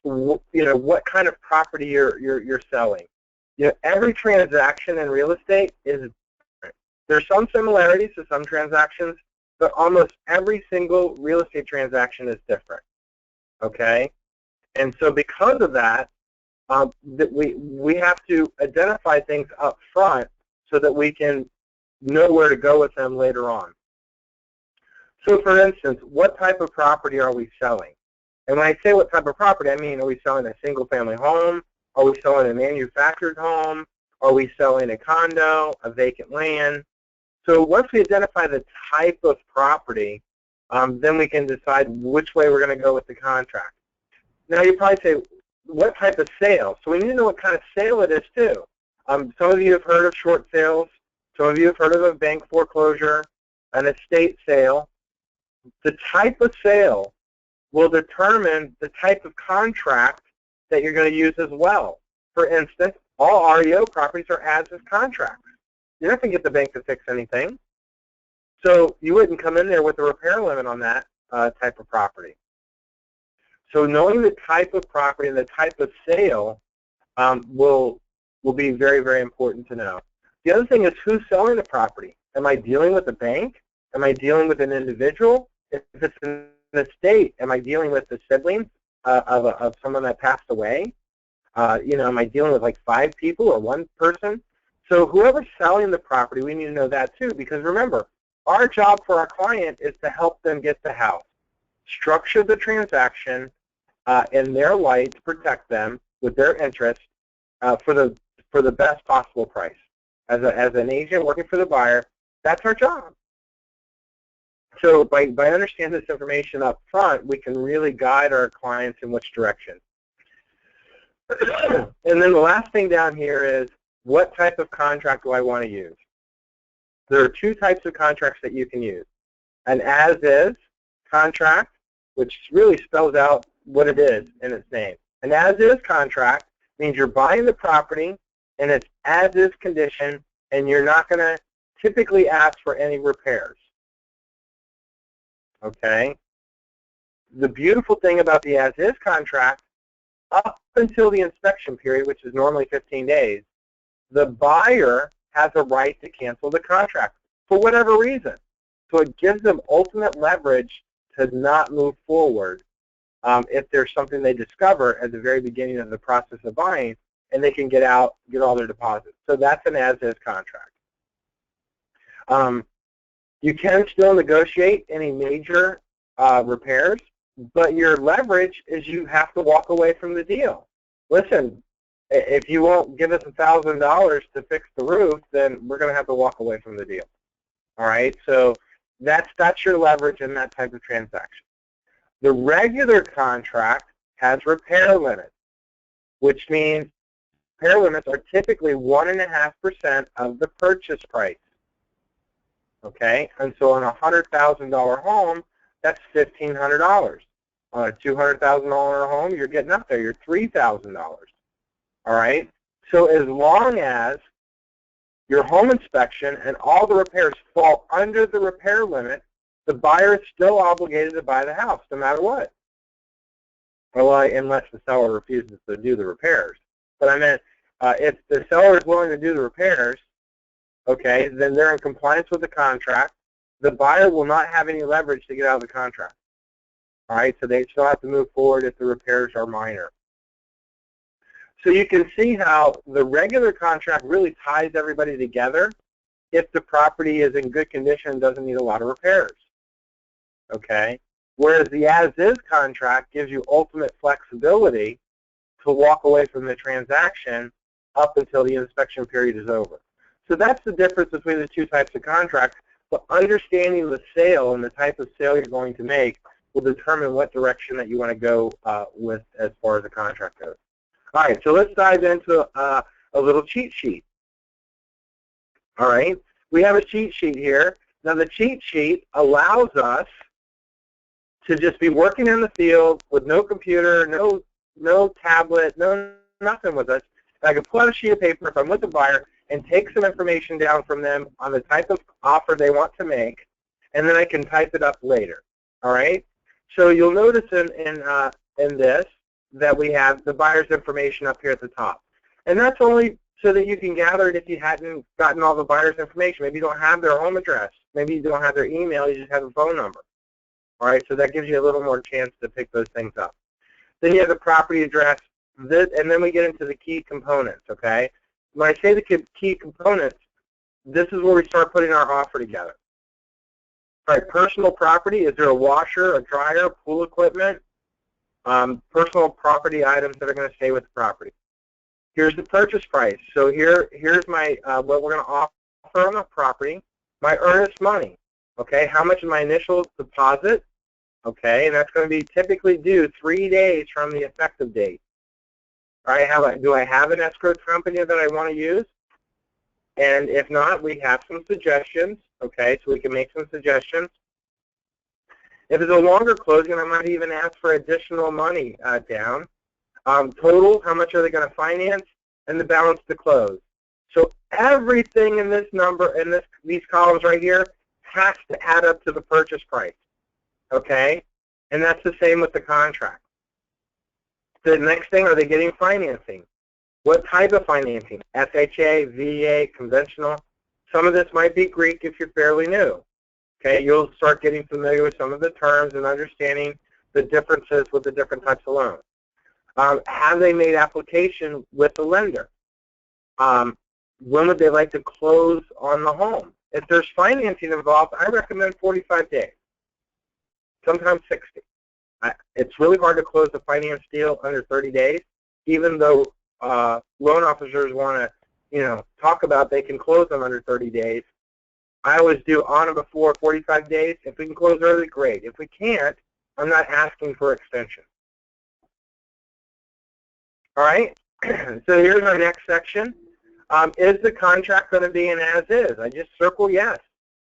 what kind of property you're selling. Every transaction in real estate is different. There's some similarities to some transactions, but almost every single real estate transaction is different. Okay, and so because of that, we have to identify things up front so that we can know where to go with them later on. So for instance, what type of property are we selling? And when I say what type of property, I mean, are we selling a single-family home? Are we selling a manufactured home? Are we selling a condo, a vacant land? So once we identify the type of property, then we can decide which way we're going to go with the contract. Now you probably say, what type of sale? So we need to know what kind of sale it is too. Some of you have heard of short sales. Some of you have heard of a bank foreclosure, an estate sale. The type of sale will determine the type of contract that you're going to use as well. For instance, all REO properties are as-is contracts. You're not going to get the bank to fix anything. So you wouldn't come in there with a repair limit on that type of property. So knowing the type of property and the type of sale will be very, very important to know. The other thing is who's selling the property. Am I dealing with a bank? Am I dealing with an individual? If it's an estate, am I dealing with the siblings of someone that passed away? Am I dealing with like 5 people or 1 person? So whoever's selling the property, we need to know that too, because remember, our job for our client is to help them get the house. Structure the transaction in their light to protect them with their interest for the best possible price. As an agent working for the buyer, that's our job. So by understanding this information up front, we can really guide our clients in which direction. And then the last thing down here is, what type of contract do I want to use? There are 2 types of contracts that you can use. An as-is contract, which really spells out what it is in its name. An as-is contract means you're buying the property in its as-is condition, and you're not going to typically ask for any repairs. Okay? The beautiful thing about the as-is contract, up until the inspection period, which is normally 15 days, the buyer has a right to cancel the contract for whatever reason. So it gives them ultimate leverage to not move forward if there's something they discover at the very beginning of the process of buying, and they can get all their deposits. So that's an as-is contract. You can still negotiate any major repairs, but your leverage is you have to walk away from the deal. Listen, if you won't give us $1,000 to fix the roof, then we're going to have to walk away from the deal. All right, so that's your leverage in that type of transaction. The regular contract has repair limits, which means repair limits are typically 1.5% of the purchase price. Okay, and so on a $100,000 home, that's $1,500. On a $200,000 home, you're getting up there. You're $3,000. All right, so as long as your home inspection and all the repairs fall under the repair limit, the buyer is still obligated to buy the house, no matter what. Well, unless the seller refuses to do the repairs. But I meant, if the seller is willing to do the repairs, okay, then they're in compliance with the contract. The buyer will not have any leverage to get out of the contract. All right, so they still have to move forward if the repairs are minor. So you can see how the regular contract really ties everybody together if the property is in good condition and doesn't need a lot of repairs. Okay, whereas the as-is contract gives you ultimate flexibility to walk away from the transaction up until the inspection period is over. So that's the difference between the 2 types of contracts. But understanding the sale and the type of sale you're going to make will determine what direction that you want to go with as far as the contract goes. All right, so let's dive into a little cheat sheet. All right, we have a cheat sheet here. Now the cheat sheet allows us to just be working in the field with no computer, no tablet, nothing with us. And I can pull out a sheet of paper if I'm with the buyer and take some information down from them on the type of offer they want to make, and then I can type it up later. All right. So you'll notice in this that we have the buyer's information up here at the top. And that's only so that you can gather it if you hadn't gotten all the buyer's information. Maybe you don't have their home address. Maybe you don't have their email. You just have a phone number. All right, so that gives you a little more chance to pick those things up. Then you have the property address, and then we get into the key components, okay? When I say the key components, this is where we start putting our offer together. All right, personal property, is there a washer, a dryer, pool equipment, personal property items that are going to stay with the property. Here's the purchase price. So here's my what we're going to offer on the property, my earnest money, okay? How much is my initial deposit? Okay, and that's going to be typically due 3 days from the effective date. All right, do I have an escrow company that I want to use? And if not, we have some suggestions. Okay, so we can make some suggestions. If it's a longer closing, I might even ask for additional money down. Total, how much are they going to finance, and the balance to close. So everything in this number, in these columns right here, has to add up to the purchase price. Okay, and that's the same with the contract. The next thing, are they getting financing? What type of financing? FHA, VA, conventional. Some of this might be Greek if you're fairly new. Okay, you'll start getting familiar with some of the terms and understanding the differences with the different types of loans. Have they made application with the lender? When would they like to close on the home? If there's financing involved, I recommend 45 days. Sometimes 60. It's really hard to close a finance deal under 30 days, even though loan officers want to, talk about they can close them under 30 days. I always do on or before 45 days. If we can close early, great. If we can't, I'm not asking for extension. All right, so here's our next section. Is the contract going to be an as-is? I just circle yes.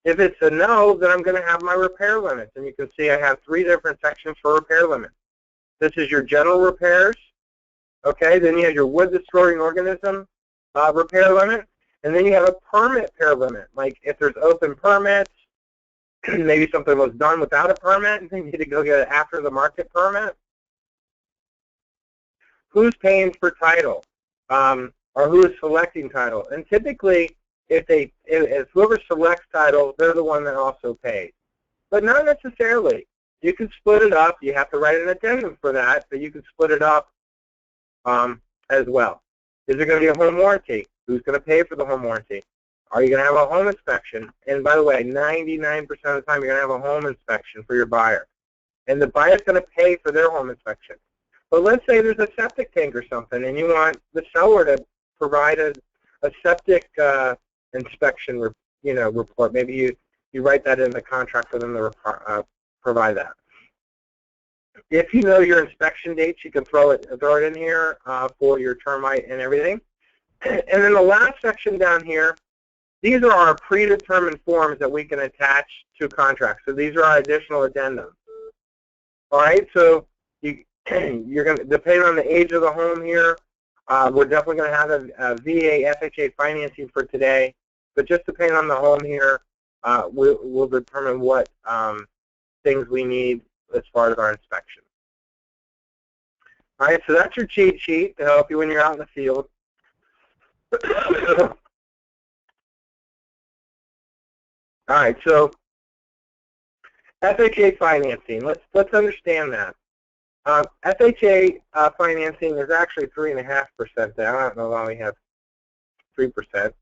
If it's a no, then I'm going to have my repair limits. And you can see I have 3 different sections for repair limits. This is your general repairs. Okay, then you have your wood destroying organism repair limit. And then you have a permit repair limit. Like if there's open permits, maybe something was done without a permit, and you need to go get an after the market permit. Who's paying for title? Or who is selecting title? And typically, if whoever selects title, they're the one that also pays. But not necessarily. You can split it up. You have to write an addendum for that, but you can split it up as well. Is there going to be a home warranty? Who's going to pay for the home warranty? Are you going to have a home inspection? And by the way, 99% of the time you're going to have a home inspection for your buyer. And the buyer's going to pay for their home inspection. But let's say there's a septic tank or something, and you want the seller to provide a septic inspection report. Maybe you write that in the contract for them to provide that. If you know your inspection dates, you can throw it in here for your termite and everything. And then the last section down here, these are our predetermined forms that we can attach to contracts. So these are our additional addendums. All right, so you're going to, depending on the age of the home here, we're definitely going to have a VA FHA financing for today. But just depending on the home here, we'll determine what things we need as far as our inspection. All right, so that's your cheat sheet to help you when you're out in the field. All right, so FHA financing. Let's understand that. FHA financing is actually 3.5% down. I don't know why we have 3%,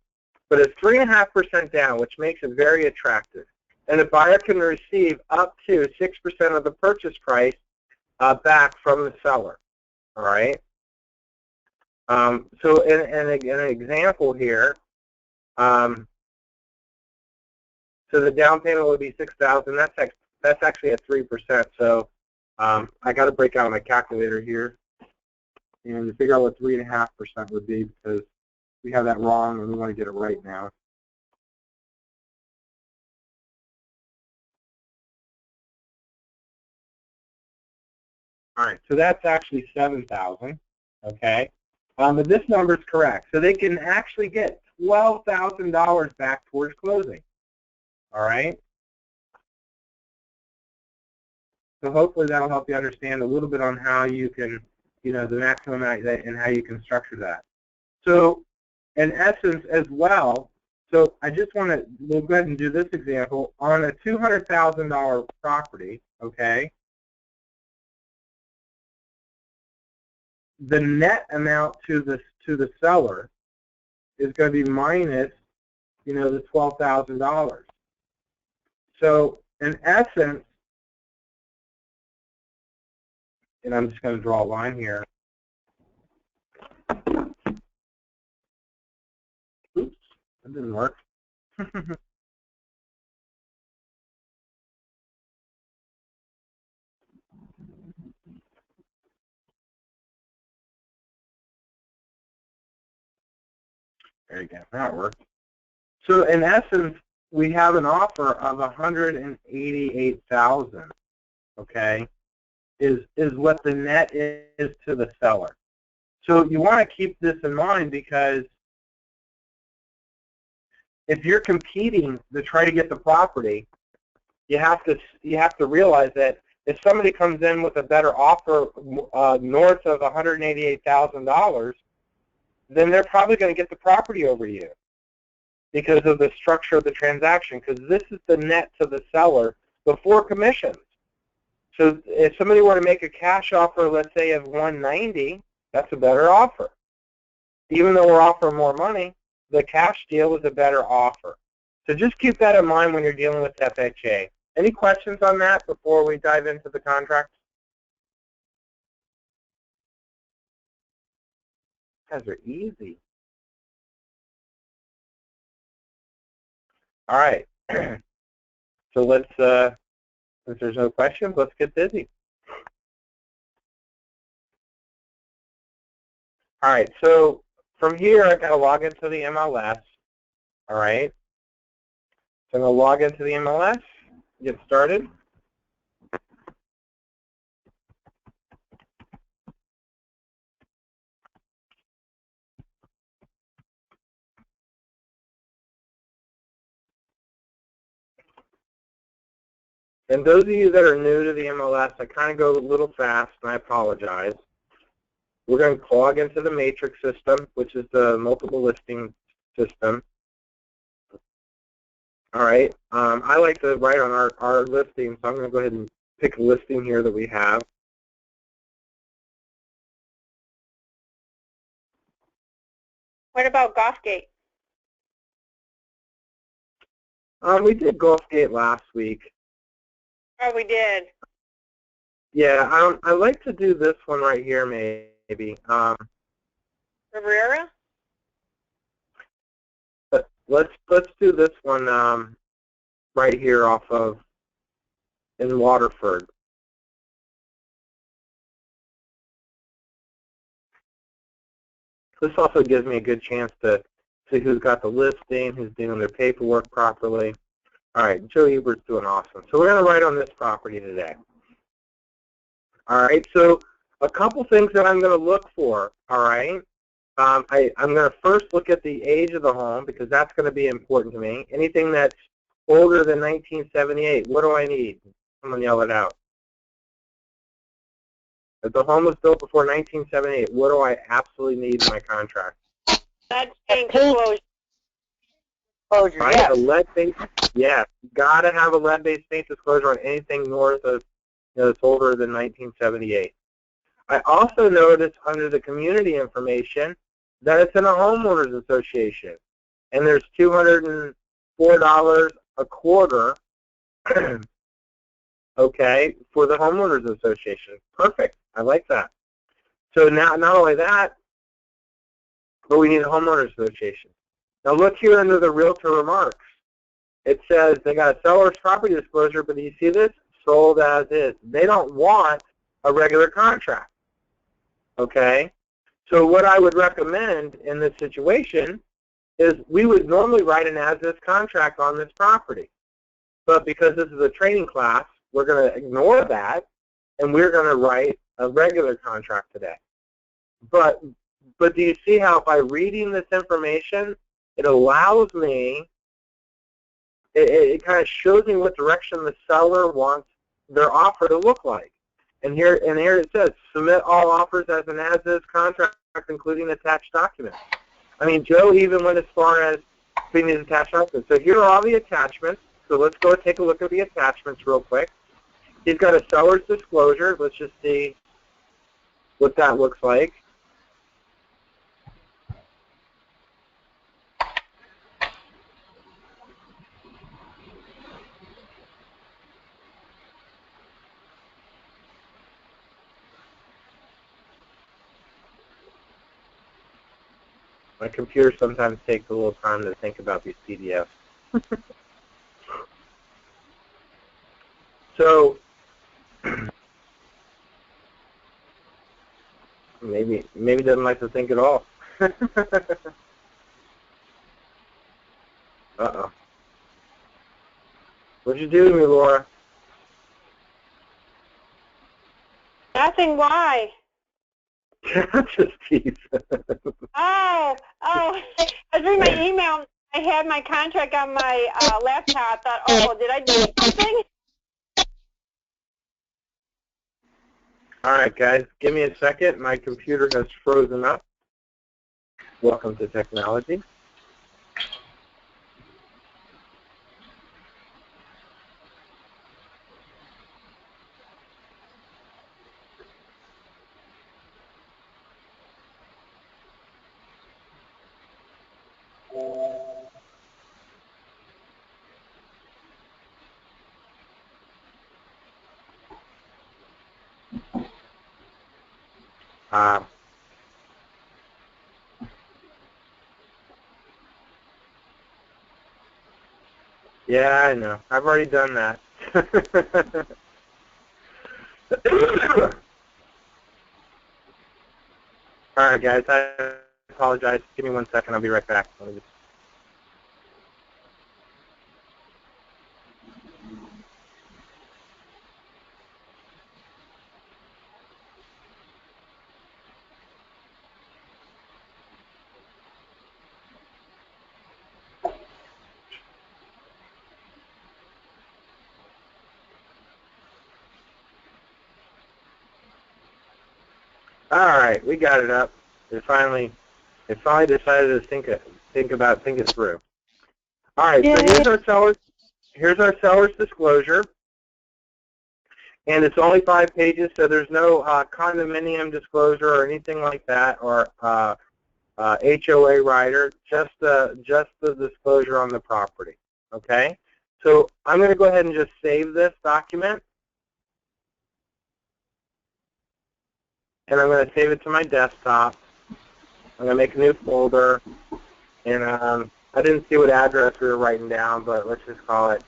but it's 3.5% down, which makes it very attractive. And the buyer can receive up to 6% of the purchase price back from the seller. All right. So in an example here, so the down payment would be $6,000. That's actually at 3%. So I got to break out my calculator here and to figure out what 3.5% would be, because we have that wrong and we want to get it right now. All right, so that's actually $7,000. Okay, but this number is correct. So they can actually get $12,000 back towards closing. All right. So hopefully that'll help you understand a little bit on how you can you know, the maximum amount and how you can structure that. So in essence as well, so I just want to, we'll go ahead and do this example. On a $200,000 property, okay, the net amount to the seller is going to be minus, you know, the $12,000. So in essence, and I'm just going to draw a line here. Oops, that didn't work. There you go, that worked. So in essence, we have an offer of $188,000. Okay, is what the net is to the seller. So you want to keep this in mind, because if you're competing to try to get the property, you have to realize that if somebody comes in with a better offer north of $188,000, then they're probably going to get the property over you because of the structure of the transaction, because this is the net to the seller before commissions. So if somebody were to make a cash offer, let's say of $190, that's a better offer. Even though we're offering more money, the cash deal is a better offer. So just keep that in mind when you're dealing with FHA. Any questions on that before we dive into the contracts? These are easy. All right. So let's, since there's no questions, let's get busy. All right. So from here, I've got to log into the MLS. All right. So I'm going to log into the MLS, get started. And those of you that are new to the MLS, I kind of go a little fast, and I apologize. We're going to log into the matrix system, which is the multiple listing system. All right. I like to write on our listing, so I'm going to go ahead and pick a listing here that we have. What about Golfgate? We did Golfgate last week. Oh, we did. Yeah, I like to do this one right here, maybe. Rivera? But let's do this one right here off of in Waterford. This also gives me a good chance to see who's got the listing, who's doing their paperwork properly. All right, Joe Ebert's doing awesome. So we're going to write on this property today. All right, so a couple things that I'm going to look for, all right? I'm going to first look at the age of the home, because that's going to be important to me. Anything that's older than 1978, what do I need? Someone yell it out. If the home was built before 1978, what do I absolutely need in my contract? That's disclosure. Right? Yes. A lead-based, yeah, got to have a lead-based paint disclosure on anything north of, that's older than 1978. I also noticed under the community information that it's in a homeowners association, and there's $204 a quarter, okay, for the homeowners association. Perfect. I like that. So now, not only that, but we need a homeowners association. Now look here under the realtor remarks. It says they got a seller's property disclosure, but do you see this? Sold as is. They don't want a regular contract. Okay? So what I would recommend in this situation is we would normally write an as-is contract on this property. But because this is a training class, we're going to ignore that, and we're going to write a regular contract today. But do you see how by reading this information, it allows me, it kind of shows me what direction the seller wants their offer to look like. And here it says, submit all offers as an as-is contract, including attached documents. I mean, Joe even went as far as putting these attached documents. So here are all the attachments. So let's go take a look at the attachments real quick. He's got a seller's disclosure. Let's just see what that looks like. My computer sometimes takes a little time to think about these PDFs. So maybe doesn't like to think at all. Uh-oh. What'd you do to me, Laura? Nothing. Why? Just tease. Oh. I was reading my email. I had my contract on my laptop. I thought, oh, did I do something? All right, guys, give me a second. My computer has frozen up. Welcome to technology. Yeah, I know. I've already done that. All right, guys, I apologize. Give me 1 second. I'll be right back. Let me just... All right, we got it up. It finally decided to think it through. All right, so here's our seller's disclosure, and it's only 5 pages, so there's no condominium disclosure or anything like that, or HOA rider, just the disclosure on the property. Okay, so I'm going to go ahead and just save this document. And I'm going to save it to my desktop. I'm going to make a new folder. And I didn't see what address we were writing down, but let's just call it.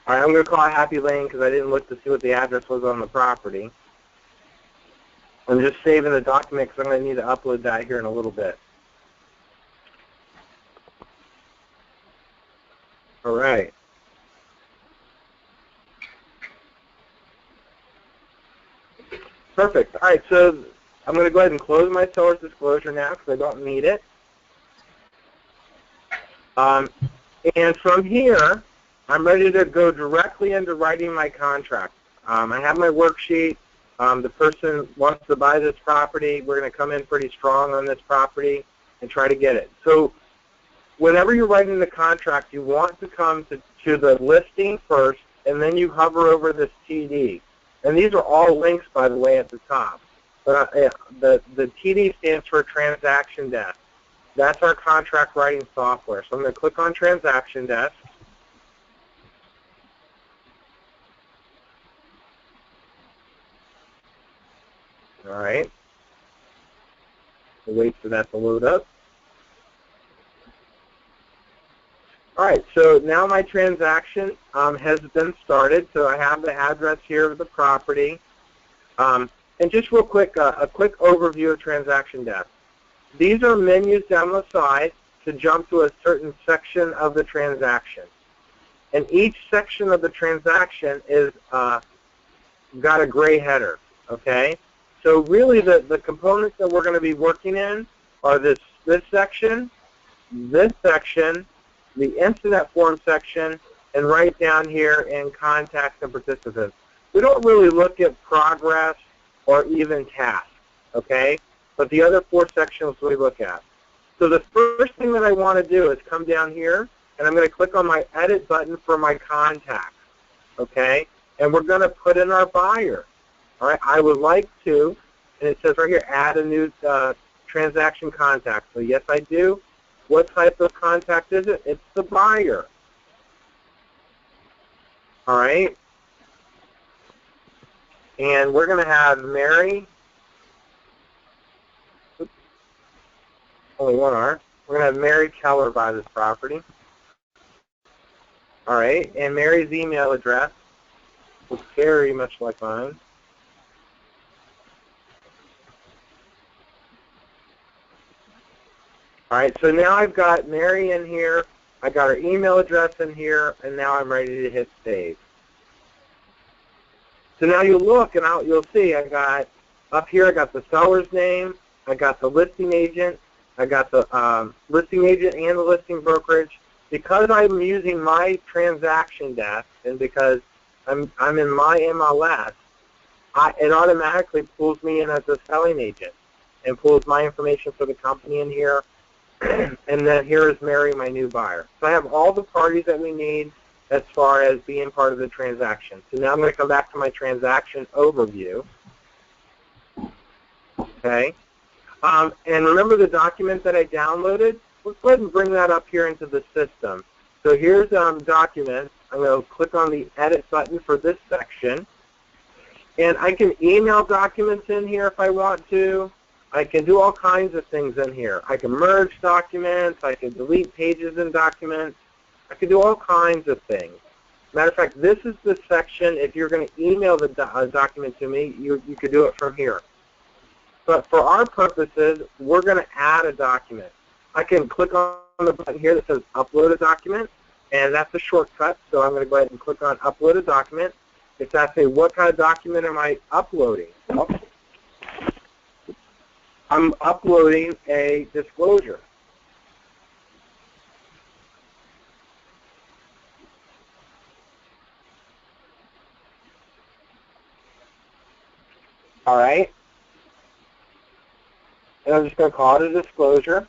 All right, I'm going to call it Happy Lane because I didn't look to see what the address was on the property. I'm just saving the document because I'm going to need to upload that here in a little bit. All right. Perfect. All right, so I'm going to go ahead and close my seller's disclosure now because I don't need it. And from here, I'm ready to go directly into writing my contract. I have my worksheet. The person wants to buy this property. We're going to come in pretty strong on this property and try to get it. So whenever you're writing the contract, you want to come to the listing first, and then you hover over this TD. And these are all links, by the way, at the top. But the TD stands for Transaction Desk. That's our contract writing software. So I'm going to click on Transaction Desk. All right. We'll wait for that to load up. All right, so now my transaction has been started. So I have the address here of the property. And just real quick, a quick overview of Transaction Desk. These are menus down the side to jump to a certain section of the transaction. And each section of the transaction is got a gray header, okay? So really the components that we're going to be working in are this section, the Incident Form section, and right down here in contacts and participants. We don't really look at progress or even tasks, okay? But the other 4 sections we look at. So the first thing that I want to do is come down here, and I'm going to click on my edit button for my contacts, okay? And we're going to put in our buyer. All right, I would like to, and it says right here, add a new transaction contact. So yes, I do. What type of contact is it? It's the buyer. All right. And we're going to have Mary. Oops, only one R. We're going to have Mary Keller buy this property. All right. And Mary's email address looks very much like mine. All right, so now I've got Mary in here, I got her email address in here, and now I'm ready to hit save. So now you look and you'll see I got up here, I got the seller's name, I got the listing agent, I got the listing agent and the listing brokerage. Because I'm using my transaction desk and because I'm in my MLS, it automatically pulls me in as a selling agent and pulls my information for the company in here. And then here is Mary, my new buyer. So I have all the parties that we need as far as being part of the transaction. So now I'm going to come back to my transaction overview. Okay. And remember the document that I downloaded? Let's go ahead and bring that up here into the system. So here's documents. I'm going to click on the edit button for this section. And I can email documents in here if I want to. I can do all kinds of things in here. I can merge documents. I can delete pages in documents. I can do all kinds of things. Matter of fact, this is the section, if you're going to email the document to me, you could do it from here. But for our purposes, we're going to add a document. I can click on the button here that says upload a document, and that's a shortcut. So I'm going to go ahead and click on upload a document. It's asking what kind of document am I uploading? Oh. I'm uploading a disclosure. All right. And I'm just going to call it a disclosure.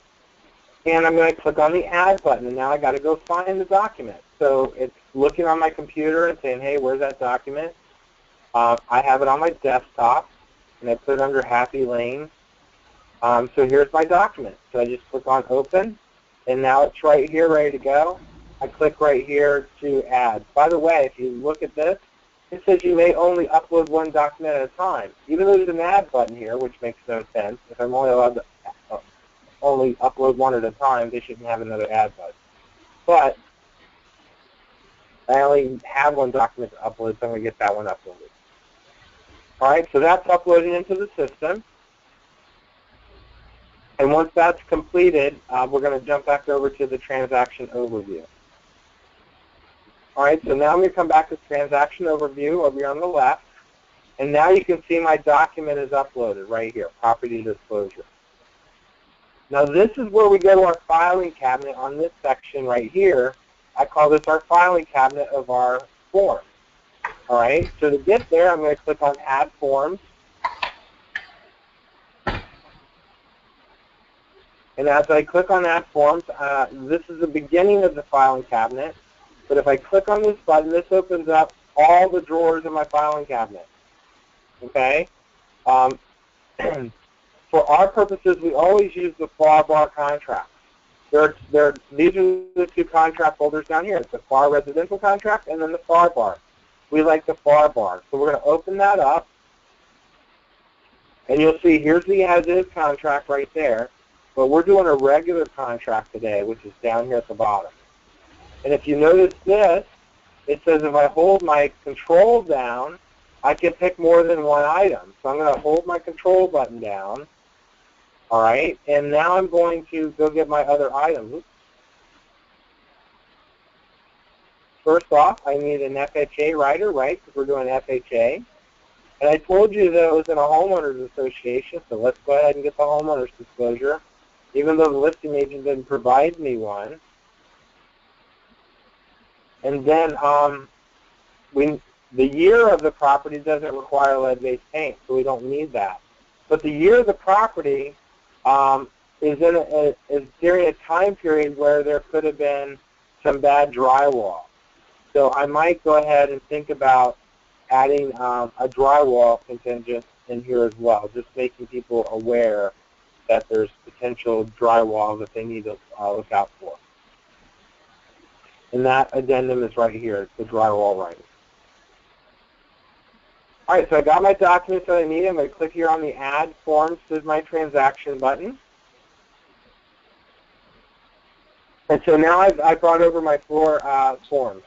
And I'm going to click on the add button. And now I got to go find the document. So it's looking on my computer and saying, hey, where's that document? I have it on my desktop, and I put it under Happy Lane. So here's my document. So I just click on open, and now it's right here ready to go. I click right here to add. By the way, if you look at this, it says you may only upload one document at a time. Even though there's an add button here, which makes no sense. If I'm only allowed to only upload one at a time, they shouldn't have another add button. But I only have one document to upload, so I'm going to get that one uploaded. All right, so that's uploading into the system. And once that's completed, we're going to jump back over to the transaction overview. All right, so now I'm going to come back to transaction overview over here on the left. And now you can see my document is uploaded right here, property disclosure. Now this is where we go to our filing cabinet on this section right here. I call this our filing cabinet of our form. All right, so to get there, I'm going to click on Add Forms. And as I click on Add Forms, this is the beginning of the filing cabinet. But if I click on this button, this opens up all the drawers in my filing cabinet. Okay? For our purposes, we always use the FHA bar contract. These are the two contract folders down here. It's the FHA residential contract and then the FHA bar. We like the FHA bar. So we're going to open that up. And you'll see here's the as-is contract right there. But we're doing a regular contract today, which is down here at the bottom. And if you notice this, it says if I hold my control down, I can pick more than one item. So I'm going to hold my control button down. All right, and now I'm going to go get my other items. Oops. First off, I need an FHA Rider, right, because we're doing FHA. And I told you that it was in a homeowners association, so let's go ahead and get the homeowners disclosure. Even though the listing agent didn't provide me one. And then the year of the property doesn't require lead-based paint, so we don't need that. But the year of the property is during a time period where there could have been some bad drywall. So I might go ahead and think about adding a drywall contingent in here as well, just making people aware that there's potential drywall that they need to look out for. And that addendum is right here. It's the drywall writing. All right, so I got my documents that I need. I'm going to click here on the Add Forms to my Transaction button. And so now I've brought over my 4 forms.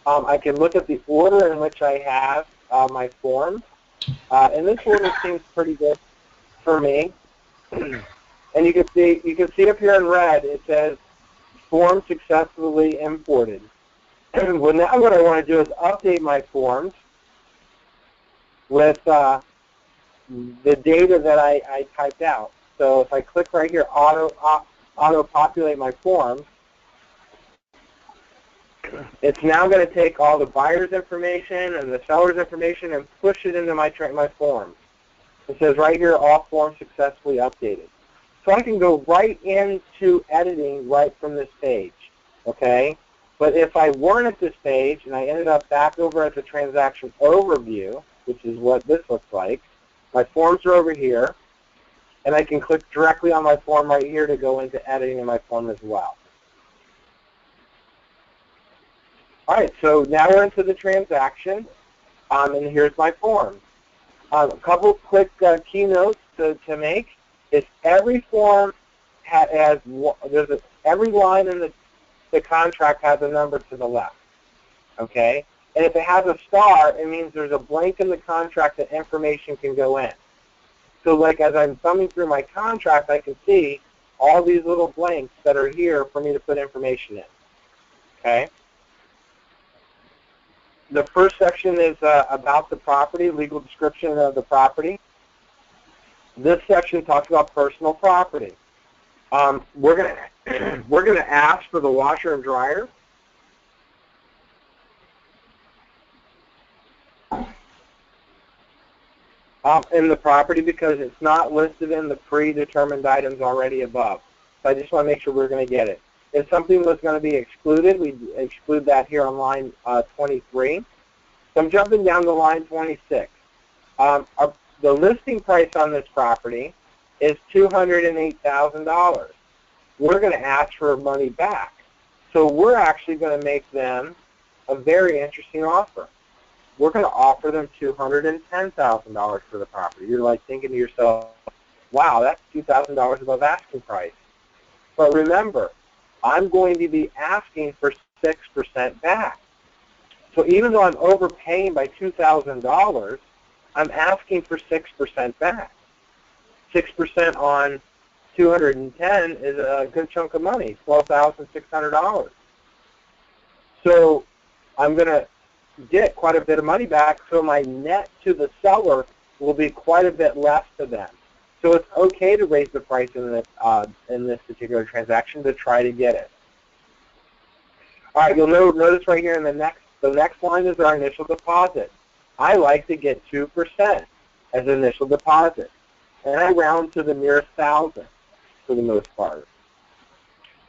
I can look at the order in which I have my forms. And this order seems pretty good for me. And you can see up here in red, it says form successfully imported. Well, now what I want to do is update my forms with the data that I typed out. So if I click right here, auto-populate my forms, it's now going to take all the buyer's information and the seller's information and push it into my forms. It says right here, all forms successfully updated. So I can go right into editing right from this page, okay? But if I weren't at this page and I ended up back over at the transaction overview, which is what this looks like, my forms are over here, and I can click directly on my form right here to go into editing in my form as well. All right, so now we're into the transaction, and here's my form. A couple quick keynotes to make is every form every line in the contract has a number to the left, okay? And if it has a star, it means there's a blank in the contract that information can go in. So like as I'm thumbing through my contract, I can see all these little blanks that are here for me to put information in, okay? The first section is about the property, legal description of the property. This section talks about personal property. We're gonna ask for the washer and dryer. In the property because it's not listed in the predetermined items already above. So I just want to make sure we're going to get it. If something was going to be excluded, we'd exclude that here on line 23. So I'm jumping down to line 26. The listing price on this property is $208,000. We're going to ask for money back. So we're actually going to make them a very interesting offer. We're going to offer them $210,000 for the property. You're like thinking to yourself, wow, that's $2,000 above asking price. But remember, I'm going to be asking for 6% back. So even though I'm overpaying by $2,000, I'm asking for 6% back. 6% on 210 is a good chunk of money, $12,600. So I'm going to get quite a bit of money back, so my net to the seller will be quite a bit less to them. So it's okay to raise the price in this particular transaction to try to get it. All right, you'll notice right here in the next line is our initial deposit. I like to get 2% as initial deposit, and I round to the nearest thousand for the most part.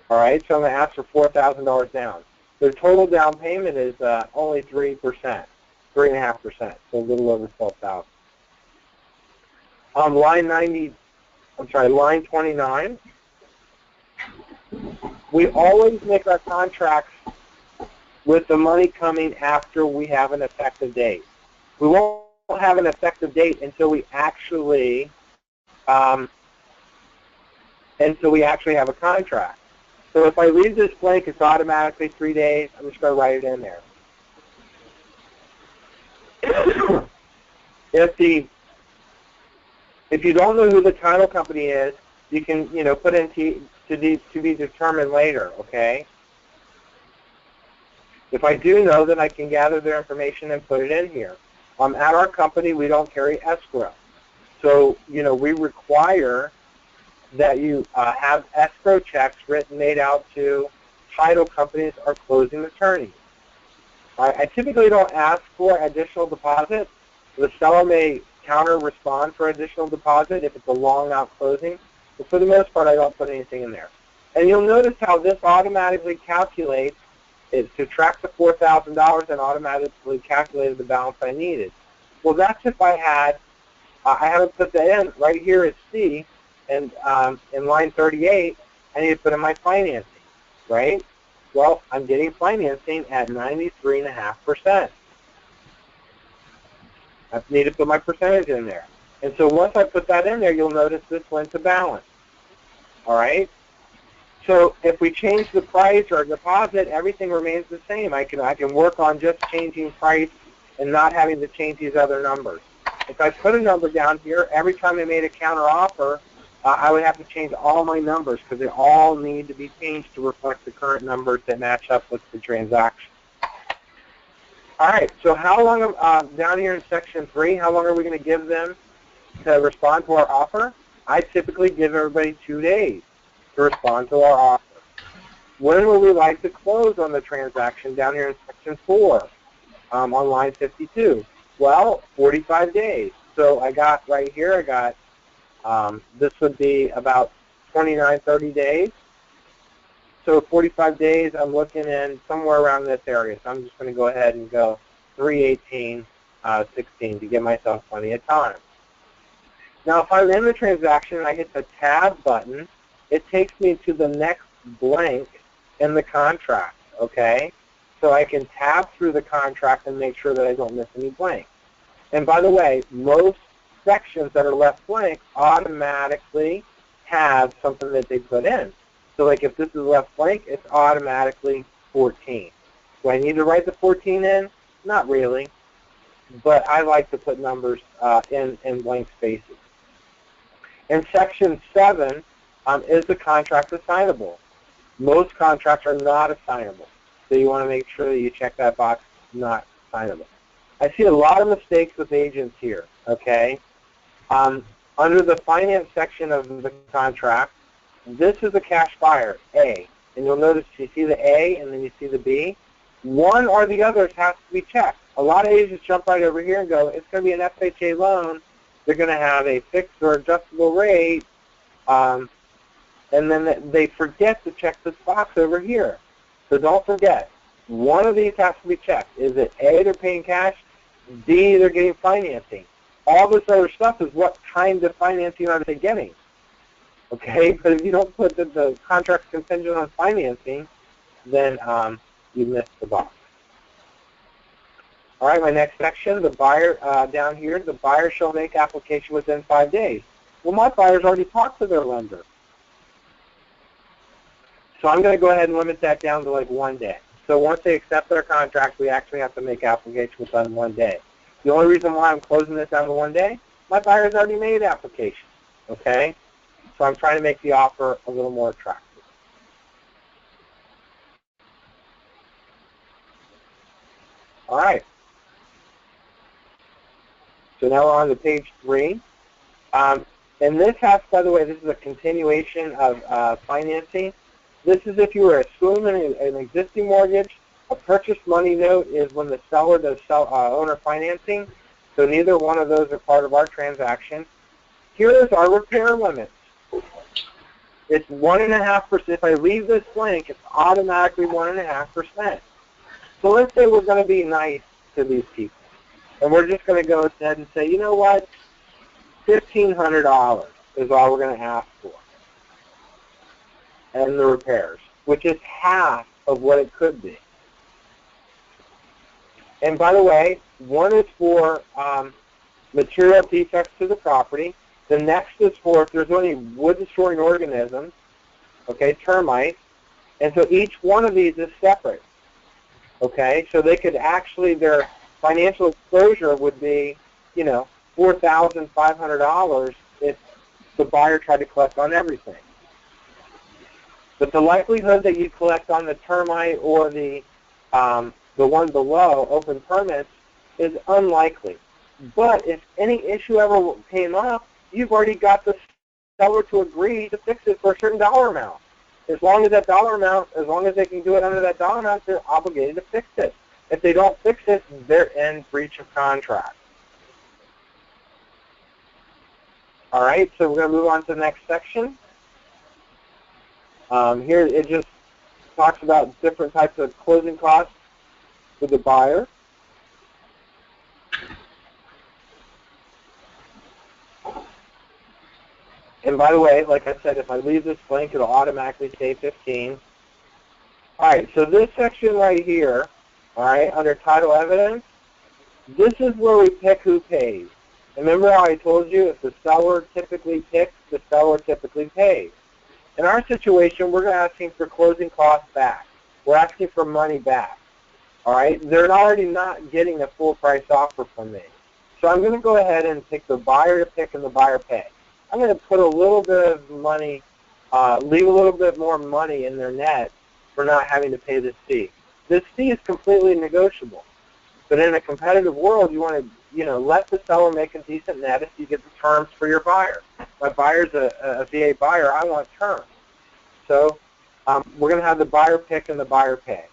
All right, so I'm going to ask for $4,000 down. The total down payment is only 3%, 3.5%, so a little over $12,000. On line 29, we always make our contracts with the money coming after we have an effective date. We won't have an effective date until we actually have a contract. So if I leave this blank, it's automatically 3 days. I'm just going to write it in there. If you don't know who the title company is, you can put in to be determined later. Okay. If I do know, then I can gather their information and put it in here. At our company, we don't carry escrow, so we require that you have escrow checks made out to title companies or closing attorneys. I typically don't ask for additional deposit. The seller may counter-respond for additional deposit if it's a long-out closing. But for the most part, I don't put anything in there. And you'll notice how this automatically calculates. It subtracts the $4,000 and automatically calculated the balance I needed. Well, that's if I had, I haven't put that in. Right here is C, and in line 38, I need to put in my financing, right? Well, I'm getting financing at 93.5%. I need to put my percentage in there. And so once I put that in there, you'll notice this went to balance. All right? So if we change the price or deposit, everything remains the same. I can work on just changing price and not having to change these other numbers. If I put a number down here, every time I made a counter offer, I would have to change all my numbers because they all need to be changed to reflect the current numbers that match up with the transaction. All right, so how long, down here in section 3, how long are we going to give them to respond to our offer? I typically give everybody 2 days to respond to our offer. When would we like to close on the transaction down here in section 4 on line 52? Well, 45 days. So I got right here, I got, this would be about 29, 30 days. So 45 days, I'm looking in somewhere around this area. So I'm just going to go ahead and go 3/18, 16 to give myself plenty of time. Now, if I'm in the transaction and I hit the tab button, it takes me to the next blank in the contract, okay? So I can tab through the contract and make sure that I don't miss any blanks. And by the way, most sections that are left blank automatically have something that they put in. So like if this is left blank, it's automatically 14. Do I need to write the 14 in? Not really. But I like to put numbers in blank spaces. In section 7 is the contract assignable. Most contracts are not assignable. So you want to make sure that you check that box, not assignable. I see a lot of mistakes with agents here, okay? Under the finance section of the contract, this is a cash buyer, A. And you'll notice you see the A and then you see the B. One or the others has to be checked. A lot of agents jump right over here and go, it's going to be an FHA loan. They're going to have a fixed or adjustable rate. And then they forget to check this box over here. So don't forget, one of these has to be checked. Is it A, they're paying cash, B, they're getting financing. All this other stuff is what kind of financing are they getting. Okay, but if you don't put the contract's contingent on financing, then you miss the box. All right, my next section, the buyer down here, the buyer shall make application within 5 days. Well, my buyer's already talked to their lender. So I'm going to go ahead and limit that down to like 1 day. So once they accept their contract, we actually have to make application within 1 day. The only reason why I'm closing this down to 1 day, my buyer's already made application, okay? So I'm trying to make the offer a little more attractive. All right. So now we're on to page 3. And this has, by the way, this is a continuation of financing. This is if you were assuming an existing mortgage. A purchase money note is when the seller does owner financing. So neither one of those are part of our transaction. Here is our repair limits. It's 1.5%. If I leave this blank, it's automatically 1.5%. So let's say we're going to be nice to these people. And we're just going to go ahead and say, you know what, $1,500 is all we're going to ask for. And the repairs, which is half of what it could be. And by the way, one is for material defects to the property. The next is for if there's any wood-destroying organisms, okay, termites. And so each one of these is separate, okay? So they could actually, their financial exposure would be, you know, $4,500 if the buyer tried to collect on everything. But the likelihood that you collect on the termite or the one below, open permits, is unlikely. But if any issue ever came up, you've already got the seller to agree to fix it for a certain dollar amount. As long as that dollar amount, as long as they can do it under that dollar amount, they're obligated to fix it. If they don't fix it, they're in breach of contract. All right, so we're going to move on to the next section. Here it just talks about different types of closing costs for the buyer. And by the way, like I said, if I leave this blank, it'll automatically say 15. All right, so this section right here, all right, under title evidence, this is where we pick who pays. Remember how I told you if the seller typically picks, the seller typically pays. In our situation, we're asking for closing costs back. We're asking for money back. All right? They're already not getting a full price offer from me. So I'm going to go ahead and pick the buyer to pick and the buyer pay. I'm going to put a little bit of money, leave a little bit more money in their net for not having to pay this fee. This fee is completely negotiable. But in a competitive world, you want to, let the seller make a decent net if you get the terms for your buyer. My buyer's a VA buyer. I want terms. So we're going to have the buyer pick and the buyer pay.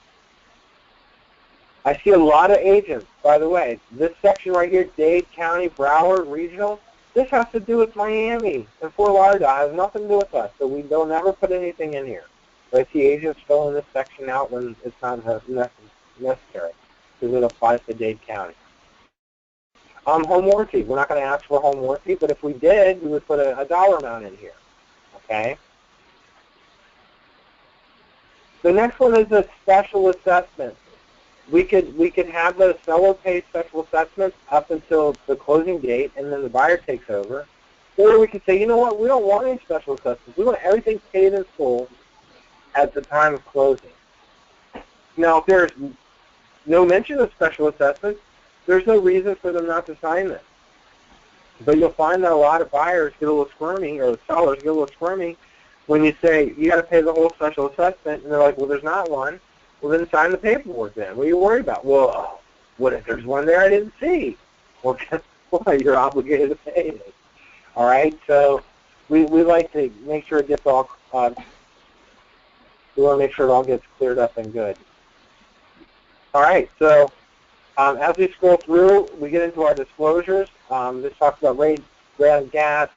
I see a lot of agents, by the way. This section right here, Dade County, Broward, Regional, this has to do with Miami and Fort Lauderdale. It has nothing to do with us. So they'll never put anything in here. But I see agents filling this section out when it's not necessary because it applies to Dade County. Home warranty. We're not going to ask for home warranty, but if we did, we would put a dollar amount in here. Okay? The next one is a special assessment. We could have the seller pay special assessments up until the closing date, and then the buyer takes over. Or we could say, you know what, we don't want any special assessments. We want everything paid in full at the time of closing. Now, if there's no mention of special assessments, there's no reason for them not to sign this. But you'll find that a lot of buyers get a little squirmy, or the sellers get a little squirmy, when you say, you got to pay the whole special assessment, and they're like, well, there's not one. Well, then sign the paperwork then. What are you worried about? Well, what if there's one there I didn't see? Well, guess what? You're obligated to pay it. All right? So we like to make sure it gets all, we want to make sure it all gets cleared up and good. All right, so as we scroll through, we get into our disclosures. This talks about rate, ground gas,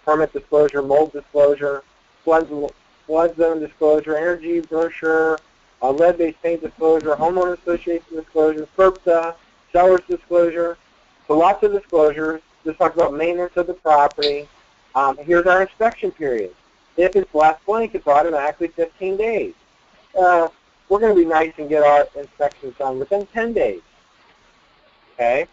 permit disclosure, mold disclosure, flood zone disclosure, energy brochure, lead-based paint disclosure, homeowner association disclosure, FERPTA, seller's disclosure. So lots of disclosures. This talks about maintenance of the property. Here's our inspection period. If it's less blank, it's automatically 15 days. We're going to be nice and get our inspections done within 10 days. Okay?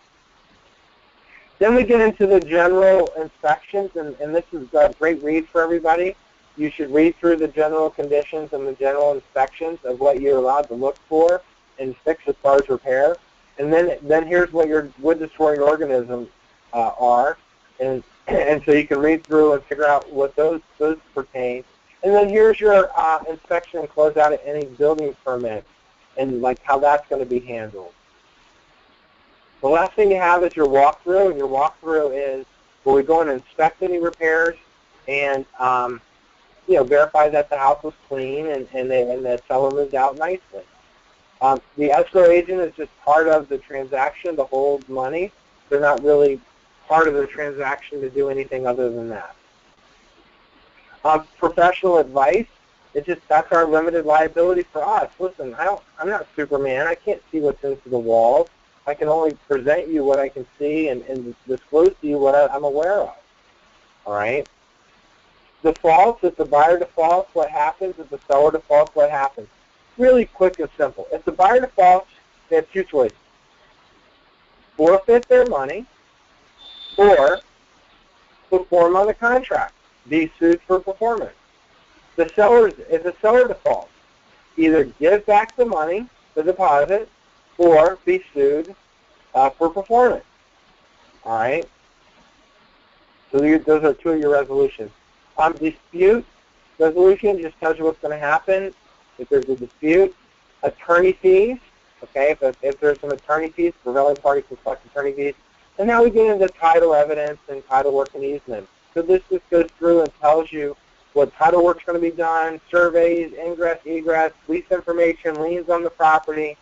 Then we get into the general inspections, and this is a great read for everybody. You should read through the general conditions and the general inspections of what you're allowed to look for and fix as far as repair. And then here's what your wood-destroying organisms are, and so you can read through and figure out what those pertain. And then here's your inspection and closeout of any building permit and like how that's going to be handled. The last thing you have is your walkthrough, and your walkthrough is where we go and inspect any repairs and verify that the house was clean and the seller moved out nicely. The escrow agent is just part of the transaction to hold money. They're not really part of the transaction to do anything other than that. Professional advice, that's our limited liability for us. Listen, I'm not Superman. I can't see what's into the walls. I can only present you what I can see and disclose to you what I'm aware of. All right? Defaults, if the buyer defaults, what happens? If the seller defaults, what happens? Really quick and simple. If the buyer defaults, they have two choices. Forfeit their money or perform on the contract. Be sued for performance. If the seller defaults, either give back the money, the deposit, or be sued for performance. All right? So those are two of your resolutions. Dispute resolution just tells you what's going to happen if there's a dispute. Attorney fees, okay, if there's some attorney fees, prevailing party can collect attorney fees. And now we get into title evidence and title work and easement. So this just goes through and tells you what title work's going to be done, surveys, ingress, egress, lease information, liens on the property.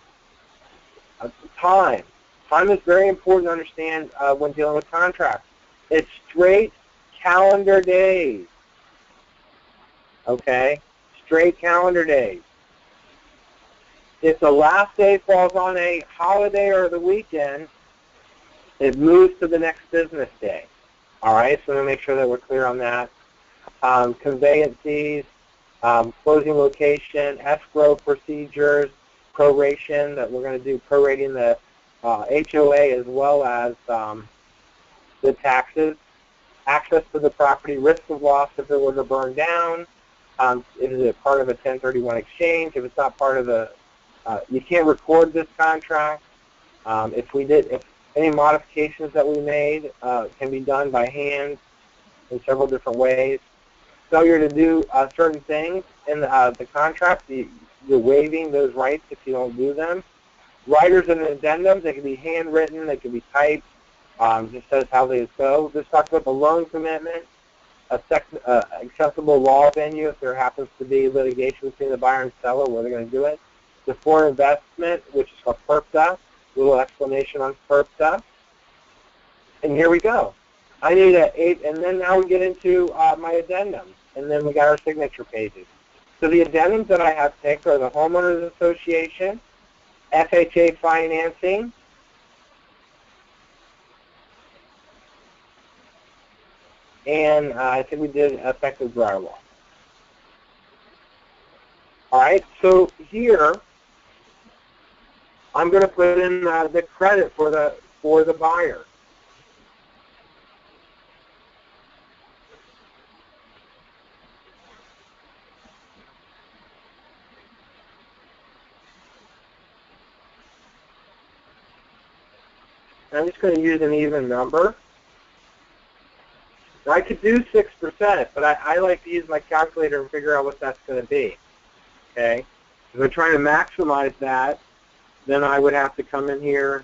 Time. Time is very important to understand when dealing with contracts. It's straight calendar days. Okay? Straight calendar days. If the last day falls on a holiday or the weekend, it moves to the next business day. All right? So make sure that we're clear on that. Conveyance fees, closing location, escrow procedures, proration, that we're going to do prorating the HOA as well as the taxes, access to the property, risk of loss if it were to burn down, is it part of a 1031 exchange? If it's not part of the, you can't record this contract. If any modifications that we made can be done by hand in several different ways. Failure to do certain things in the contract, you're waiving those rights if you don't do them. Riders and addendums, they can be handwritten, they can be typed, just says how they go. This talks about the loan commitment, acceptable law venue if there happens to be litigation between the buyer and seller, where they're going to do it. The foreign investment, which is called PERPTA, little explanation on PERPTA. And here we go. I need an 8, and then now we get into my addendums, and then we got our signature pages. So the addendums that I have picked are the Homeowners Association, FHA Financing, and I think we did effective drywall. All right, so here I'm going to put in the credit for the buyer. I'm just going to use an even number. Now, I could do 6%, but I like to use my calculator and figure out what that's going to be. Okay? If I'm trying to maximize that, then I would have to come in here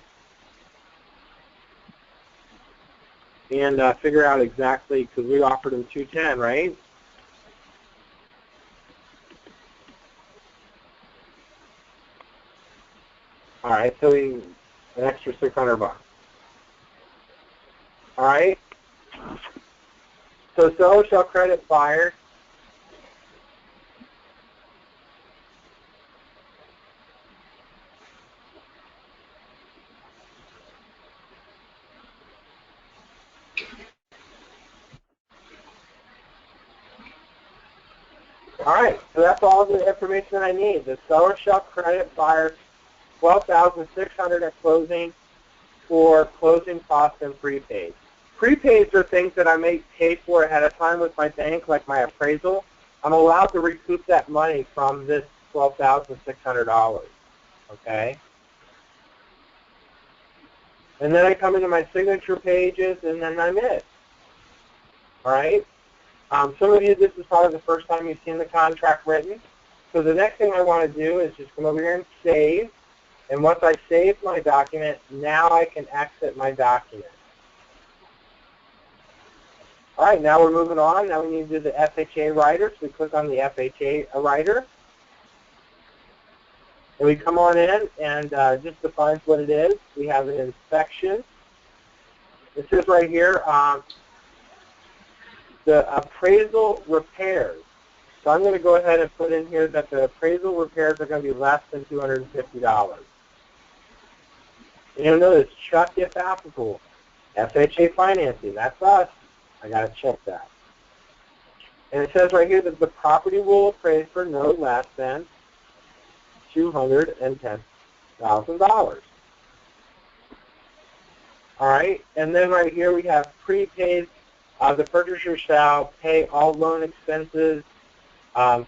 and figure out exactly, because we offered them 210, right? All right, so an extra $600. All right. So seller shall credit buyer. All right, so that's all the information that I need. The seller shall credit buyer $12,600 at closing for closing costs and prepaid. Prepaids are things that I may pay for ahead of time with my bank, like my appraisal. I'm allowed to recoup that money from this $12,600, okay? And then I come into my signature pages, and then I'm it, all right? Some of you, this is probably the first time you've seen the contract written. So the next thing I want to do is just come over here and save. And once I save my document, now I can exit my document. All right, now we're moving on. Now we need to do the FHA Writer. So we click on the FHA Writer. And we come on in, and just defines what it is. We have an inspection. It says right here, the appraisal repairs. So I'm going to go ahead and put in here that the appraisal repairs are going to be less than $250. And you'll notice, Chuck, if applicable, FHA Financing, that's us. I got to check that. And it says right here that the property will appraise for no less than $210,000. All right, and then right here we have prepaid. The purchaser shall pay all loan expenses,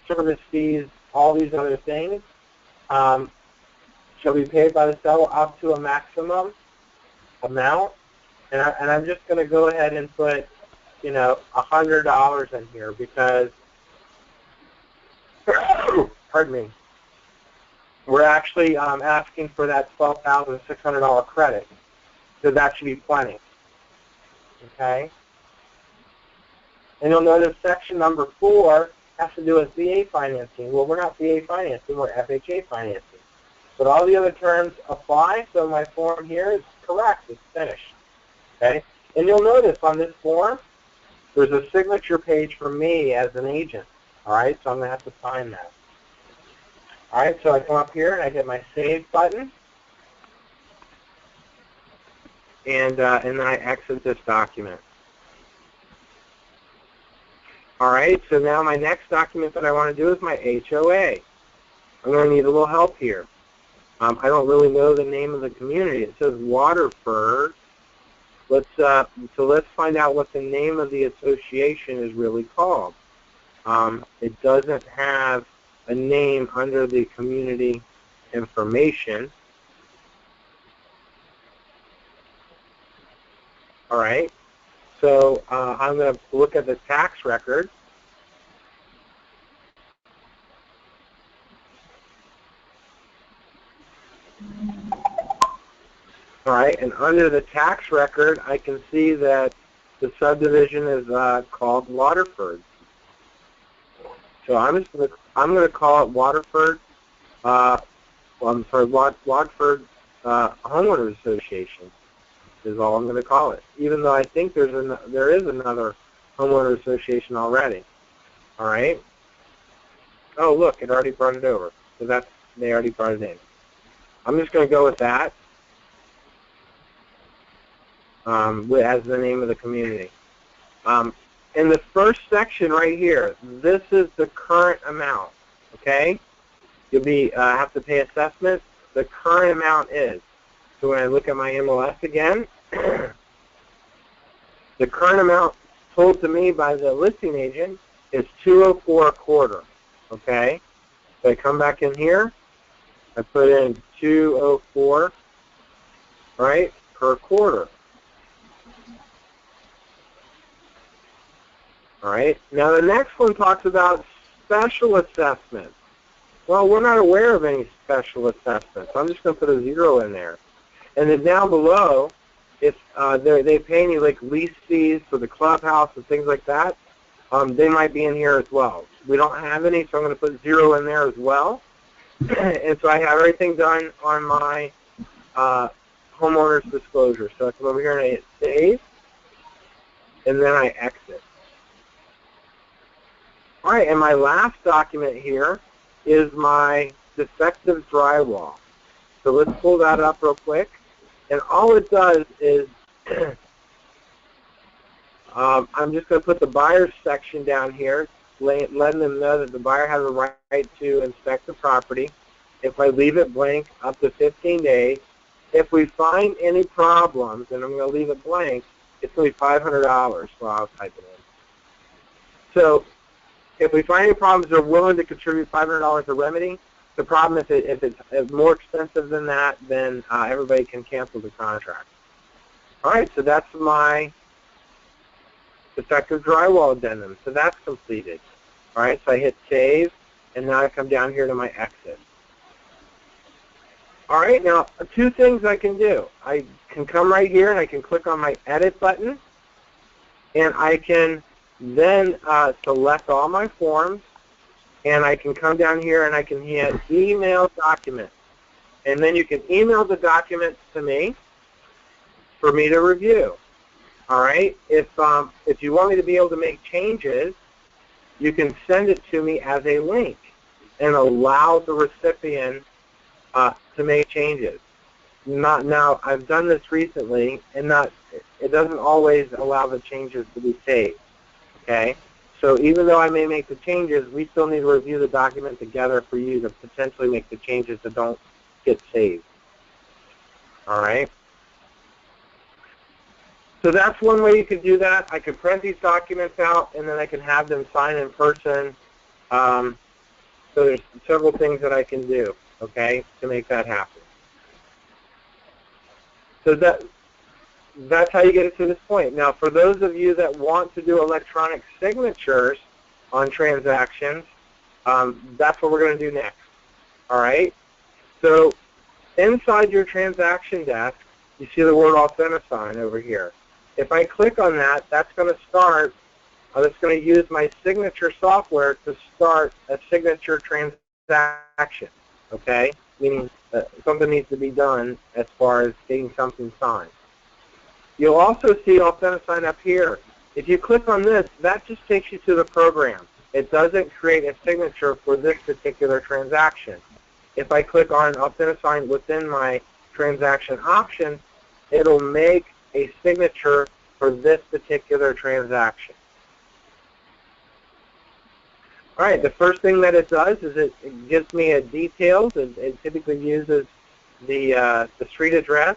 service fees, all these other things. Shall be paid by the seller up to a maximum amount. And I'm just going to go ahead and put, you know, $100 in here because, pardon me, we're actually asking for that $12,600 credit. So that should be plenty. Okay? And you'll notice section number 4 has to do with FHA financing. Well, we're not FHA financing, we're FHA financing. But all the other terms apply, so my form here is correct. It's finished. Okay? And you'll notice on this form, there's a signature page for me as an agent. All right? So I'm going to have to sign that. All right? So I come up here and I hit my Save button. And then I exit this document. All right, so now my next document that I want to do is my HOA. I'm going to need a little help here. I don't really know the name of the community. It says Waterford. So let's find out what the name of the association is really called. It doesn't have a name under the community information. All right, so I'm going to look at the tax record. All right, and under the tax record, I can see that the subdivision is called Waterford. So I'm going to call it Waterford. Waterford Homeowners Association is all I'm going to call it, even though I think there is another homeowner association already. All right. Oh, look, it already brought it over. So they already brought it in. I'm just going to go with that as the name of the community. In the first section right here, this is the current amount. Okay. You'll have to pay assessment. The current amount is. So when I look at my MLS again, the current amount told to me by the listing agent is $204 a quarter. Okay, so I come back in here, I put in $204, right, per quarter. All right. Now the next one talks about special assessments. Well, we're not aware of any special assessments. I'm just going to put a 0 in there. And then down below, if they pay any like lease fees for the clubhouse and things like that, they might be in here as well. We don't have any, so I'm going to put 0 in there as well. And so I have everything done on my homeowner's disclosure. So I come over here and I hit Save, and then I exit. All right, and my last document here is my defective drywall. So let's pull that up real quick. And all it does is, I'm just going to put the buyer's section down here, letting them know that the buyer has a right to inspect the property. If I leave it blank, up to 15 days. If we find any problems, and I'm going to leave it blank, it's going to be $500, so I'll type it in. So if we find any problems, they're willing to contribute $500 a remedy. The problem is if it's more expensive than that, then everybody can cancel the contract. All right, so that's my defective drywall addendum. So that's completed. All right, so I hit Save, and now I come down here to my exit. All right, now 2 things I can do. I can come right here and I can click on my Edit button, and I can then select all my forms. And I can come down here and I can hit Email Document. And then you can email the documents to me for me to review. All right? If you want me to be able to make changes, you can send it to me as a link and allow the recipient to make changes. Now, I've done this recently, and it doesn't always allow the changes to be saved. Okay? So even though I may make the changes, we still need to review the document together for you to potentially make the changes that don't get saved. All right? So that's one way you can do that. I can print these documents out, and then I can have them sign in person. So there's several things that I can do, okay, to make that happen. So that's how you get it to this point. Now, for those of you that want to do electronic signatures on transactions, that's what we're going to do next. All right? So inside your transaction desk, you see the word Authentisign over here. If I click on that, that's going to start, that's going to use my signature software to start a signature transaction, okay? Meaning something needs to be done as far as getting something signed. You'll also see Sign up here. If you click on this, that just takes you to the program. It doesn't create a signature for this particular transaction. If I click on Sign within my transaction option, it'll make a signature for this particular transaction. All right, the first thing that it does is it gives me a details. It typically uses the street address.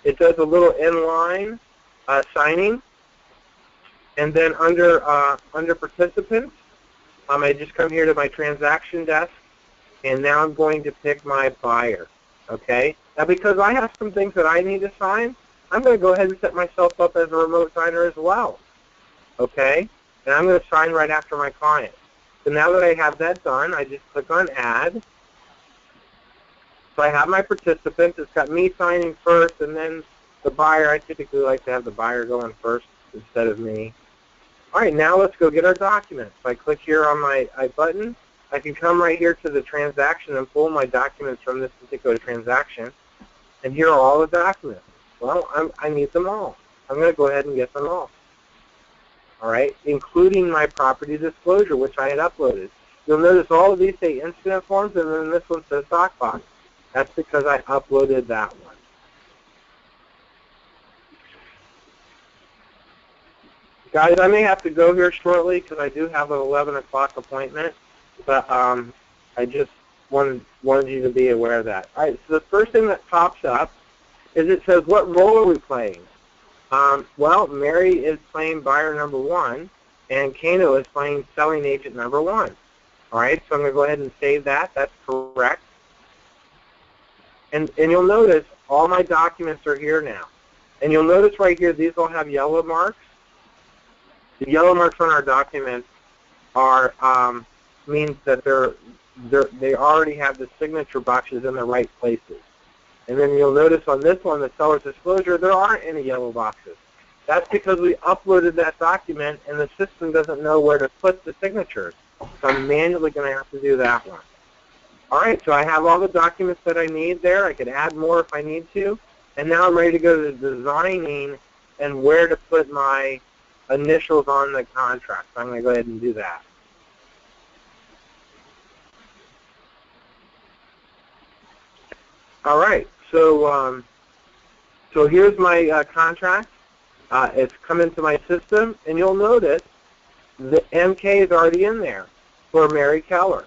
It does a little inline signing, and then under participants, I just come here to my transaction desk, and now I'm going to pick my buyer. Okay. Now, because I have some things that I need to sign, I'm going to go ahead and set myself up as a remote signer as well. Okay. And I'm going to sign right after my client. So now that I have that done, I just click on Add. So I have my participants. It's got me signing first, and then the buyer. I typically like to have the buyer going first instead of me. All right, now let's go get our documents. If I click here on my button, I can come right here to the transaction and pull my documents from this particular transaction. And here are all the documents. Well, I need them all. I'm going to go ahead and get them all. All right, including my property disclosure, which I had uploaded. You'll notice all of these say incident forms, and then this one says DocBox. That's because I uploaded that one. Guys, I may have to go here shortly because I do have an 11 o'clock appointment, but I just wanted you to be aware of that. All right, so the first thing that pops up is it says, what role are we playing? Well, Mary is playing buyer number 1, and Kano is playing selling agent number 1. All right, so I'm going to go ahead and save that. That's correct. And you'll notice all my documents are here now. And you'll notice right here, these all have yellow marks. The yellow marks on our documents are means that they already have the signature boxes in the right places. And then you'll notice on this one, the seller's disclosure, there aren't any yellow boxes. That's because we uploaded that document and the system doesn't know where to put the signatures. So I'm manually going to have to do that one. All right, so I have all the documents that I need there. I could add more if I need to. And now I'm ready to go to designing and where to put my initials on the contract. So I'm going to go ahead and do that. All right, so here's my contract. It's come into my system, and you'll notice the MK is already in there for Mary Keller.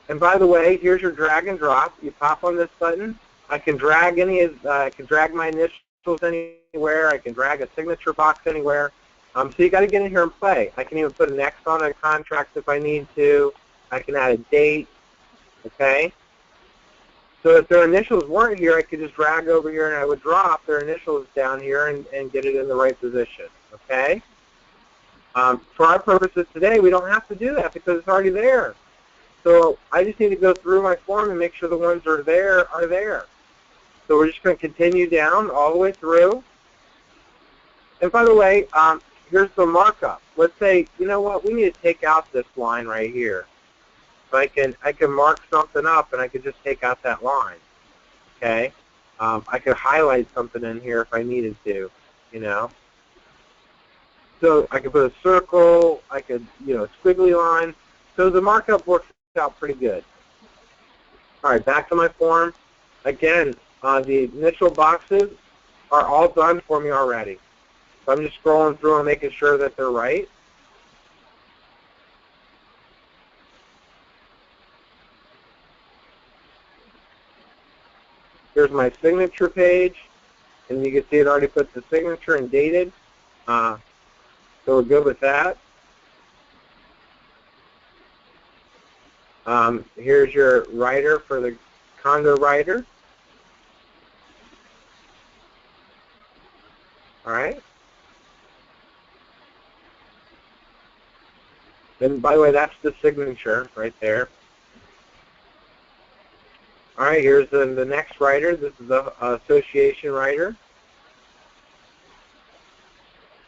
And by the way, here's your drag and drop. You pop on this button. I can drag I can drag my initials anywhere. I can drag a signature box anywhere. So you got to get in here and play. I can even put an X on a contract if I need to. I can add a date. Okay. So if their initials weren't here, I could just drag over here and I would drop their initials down here and get it in the right position. Okay. For our purposes today, we don't have to do that because it's already there. So I just need to go through my form and make sure the ones that are there are there. So we're just going to continue down all the way through. And by the way, here's the markup. Let's say, you know what, we need to take out this line right here. So I can mark something up and I could just take out that line. Okay. I could highlight something in here if I needed to, you know. So I could put a circle, I could, a squiggly line. So the markup works out pretty good. All right, back to my form. Again, the initial boxes are all done for me already. So I'm just scrolling through and making sure that they're right. Here's my signature page, and you can see it already puts the signature and dated. So we're good with that. Here's your rider for the condo rider. All right. And by the way, that's the signature right there. All right, here's the next rider. This is the association rider.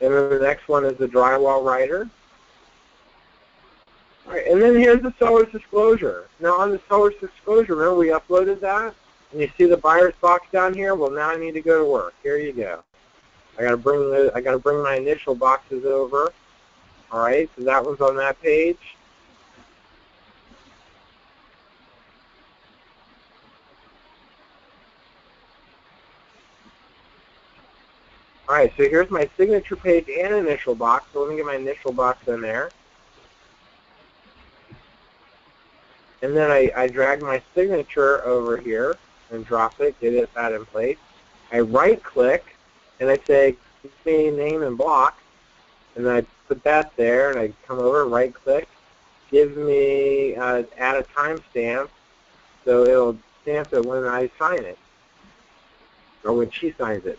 And then the next one is the drywall rider. All right, and then here's the seller's disclosure. Now on the seller's disclosure, remember we uploaded that? And you see the buyer's box down here? Well, now I need to go to work. Here you go. I got to bring my initial boxes over. All right, so that one's on that page. All right, so here's my signature page and initial box. So let me get my initial box in there. And then I drag my signature over here and drop it, get that in place. I right-click, and I say, give me name and block. And then I put that there, and I come over, right-click, give me, add a timestamp, so it'll stamp it when I sign it, or when she signs it.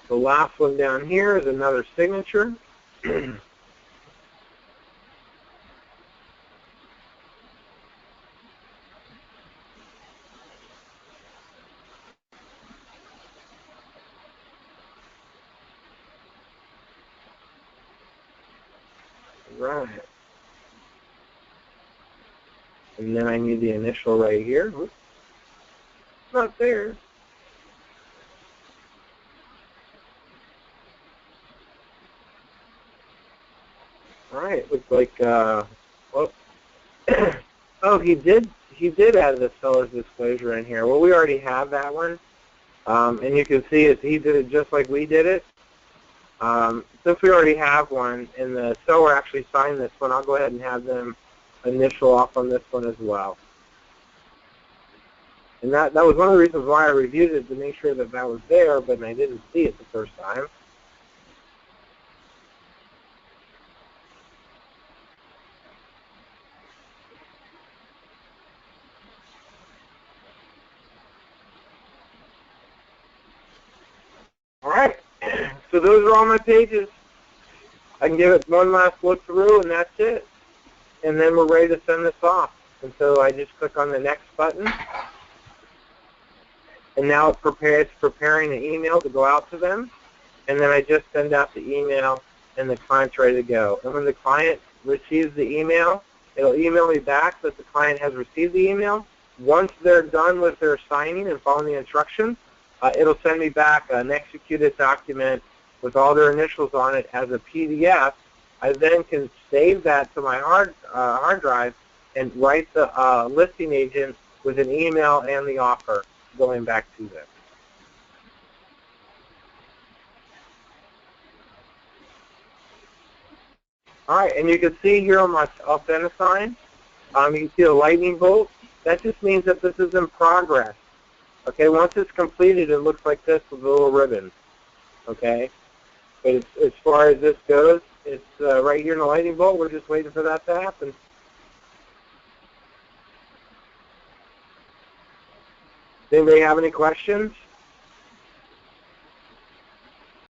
The last one down here is another signature. Right. And then I need the initial right here. Oops. It's not there. All right. Looks like well, oh, he did add the seller's disclosure in here. Well, we already have that one, and you can see he did it just like we did it. Since we already have one, and the seller actually signed this one, I'll go ahead and have them initial off on this one as well. And that was one of the reasons why I reviewed it, to make sure that that was there, but I didn't see it the first time. All right, so those are all my pages. I can give it one last look through, and that's it. And then we're ready to send this off. And so I just click on the next button. And now it's preparing the email to go out to them. And then I just send out the email, and the client's ready to go. And when the client receives the email, it'll email me back that the client has received the email. Once they're done with their signing and following the instructions, it'll send me back an executed document with all their initials on it as a PDF. I then can save that to my hard drive and write the listing agent with an email and the offer going back to them. All right, and you can see here on my sign, you can see a lightning bolt. That just means that this is in progress. Okay, once it's completed, it looks like this with a little ribbon. Okay, but as far as this goes, it's right here in the lightning bolt. We're just waiting for that to happen. Does anybody have any questions?